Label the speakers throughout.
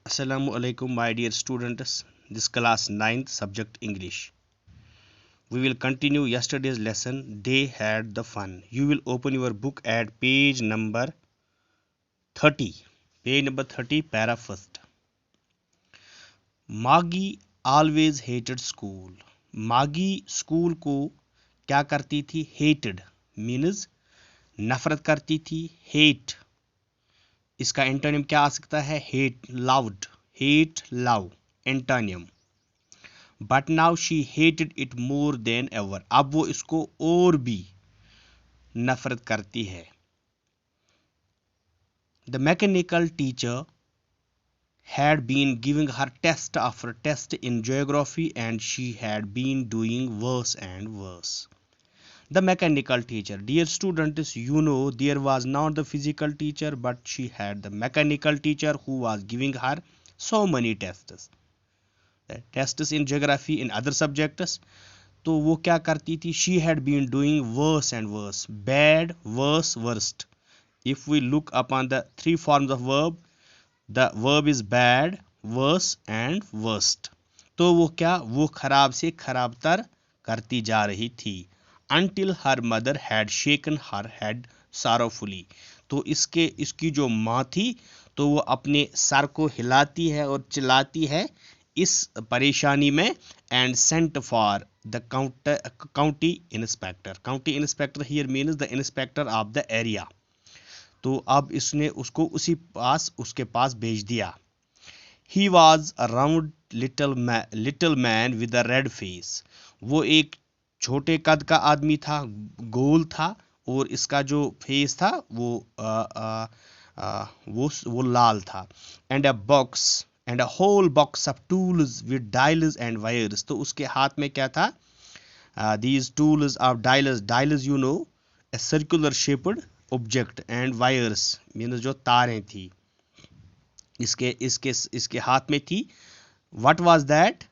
Speaker 1: Assalamu alaikum, my dear students. This class ninth subject English. We will continue yesterday's lesson. They had the fun. You will open your book at page number 30. Page number 30, para first. Maggie always hated school. Maggie school को क्या करती थी? Hated means नफरत करती थी. Hate इसका antonym क्या आ सकता है? Hate, loved. Hate, love. Antonym. But now she hated it more than ever. अब वो इसको और भी नफरत करती है. The mechanical teacher had been giving her test after test in geography and she had been doing worse and worse. The mechanical teacher, dear students, you know there was not the physical teacher but she had the mechanical teacher who was giving her so many tests in geography, in other subjects. तो वो क्या करती थी? She had been doing worse and worse. Bad, worse, worst. If we look upon the three forms of verb, the verb is bad, worse and worst. तो वो क्या? वो खराब से खराब तर करती जा रही थी. Until her mother had shaken her head sorrowfully. तो इसकी जो माँ थी तो वो अपने सर को हिलाती है और चिल्लाती है इस परेशानी में. And sent for the county inspector. County inspector here means the inspector of the area. तो अब इसने उसको उसके पास भेज दिया. He was a round little man with a red face. वो एक छोटे कद का आदमी था, गोल था, और इसका जो फेस था वो लाल था. And a box and a whole box of tools with dials and wires. तो उसके हाथ में क्या था? these tools of dials you know a circular shaped object and wires means जो तारें थी इसके हाथ में थी. what was that?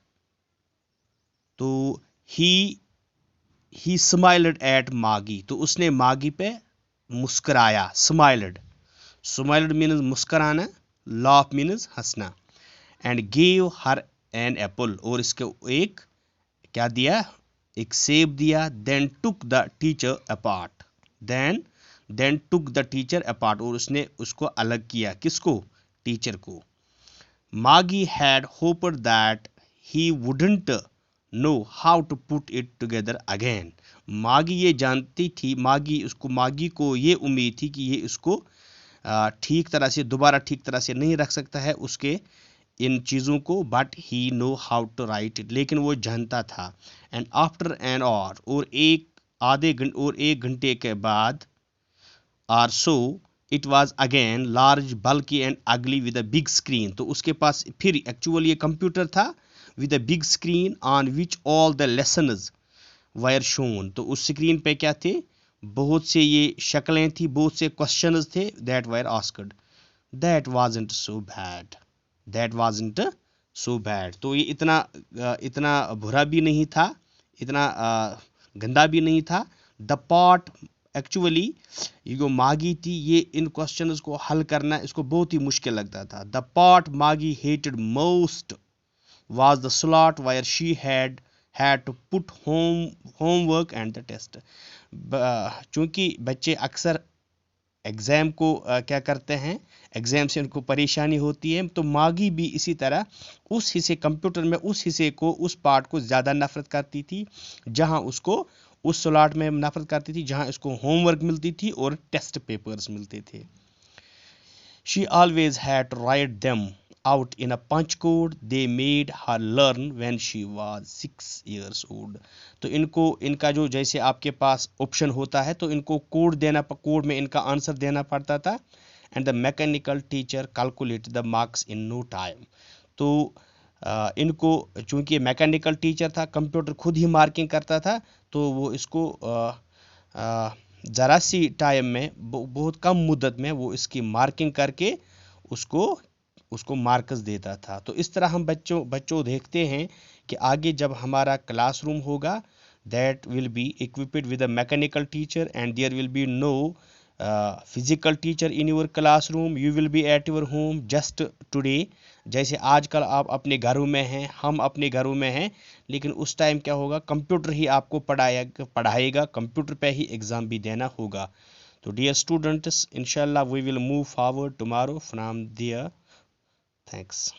Speaker 1: तो he smiled at Maggie. तो उसने मागी पे मुस्कुराया. smiled means मुस्कुराना, laugh means हंसना. and gave her an apple. और इसके एक क्या दिया? एक सेब दिया. then took the teacher apart. then took the teacher apart. और उसने उसको अलग किया. किसको? टीचर को. Maggie had hoped that he wouldn't know how to put it together again. मागी ये जानती थी, मागी को ये उम्मीद थी कि ये इसको दोबारा ठीक तरह से नहीं रख सकता है उसके इन चीज़ों को. But he know how to write it. लेकिन वो जानता था. And after an hour. और एक घंटे के बाद or so it was again large bulky and ugly with a big screen. तो उसके पास फिर एक्चुअली ये कंप्यूटर था with a big screen on which all the lessons were shown. तो उस स्क्रीन पे क्या थे? बहुत से ये शक्लें थी, बहुत से क्वेश्चंस थे that wire asked. That wasn't so bad. तो ये इतना बुरा भी नहीं था, इतना गंदा भी नहीं था. द पार्ट एक्चुअली ये जो मागी थी, ये इन क्वेश्चंस को हल करना इसको बहुत ही मुश्किल लगता था. द पार्ट मागी hated most was the slot where she had to put homework and the test. चूंकि बच्चे अक्सर एग्ज़ाम को क्या करते हैं, एग्ज़ाम से उनको परेशानी होती है, तो मागी भी इसी तरह उस हिस्से कंप्यूटर में उस पार्ट को ज़्यादा नफरत करती थी जहां उसको उस स्लॉट में नफरत करती थी जहां इसको होमवर्क मिलती थी और टेस्ट पेपर्स मिलते थे. She always had to write them out in a punch code they made her learn when she was 6 years old. तो इनका जो जैसे आपके पास ऑप्शन होता है तो इनको कोड में इनका आंसर देना पड़ता था. And the mechanical teacher calculate the marks in no time. तो इनको चूंकि मैकेनिकल टीचर था, कंप्यूटर खुद ही मार्किंग करता था, तो वो इसको ज़रा सी टाइम में, बहुत कम मुद्दत में वो इसकी मार्किंग करके उसको मार्क्स देता था. तो इस तरह हम बच्चों देखते हैं कि आगे जब हमारा क्लासरूम होगा that will be equipped with a mechanical teacher and there will be no physical teacher in your classroom, you will be at your home just today. जैसे आजकल आप अपने घरों में हैं, हम अपने घरों में हैं, लेकिन उस टाइम क्या होगा, कंप्यूटर ही आपको पढ़ाएगा, कंप्यूटर पे ही एग्ज़ाम भी देना होगा। तो डियर स्टूडेंट्स, इंशाल्लाह we will move forward tomorrow from there. Thanks.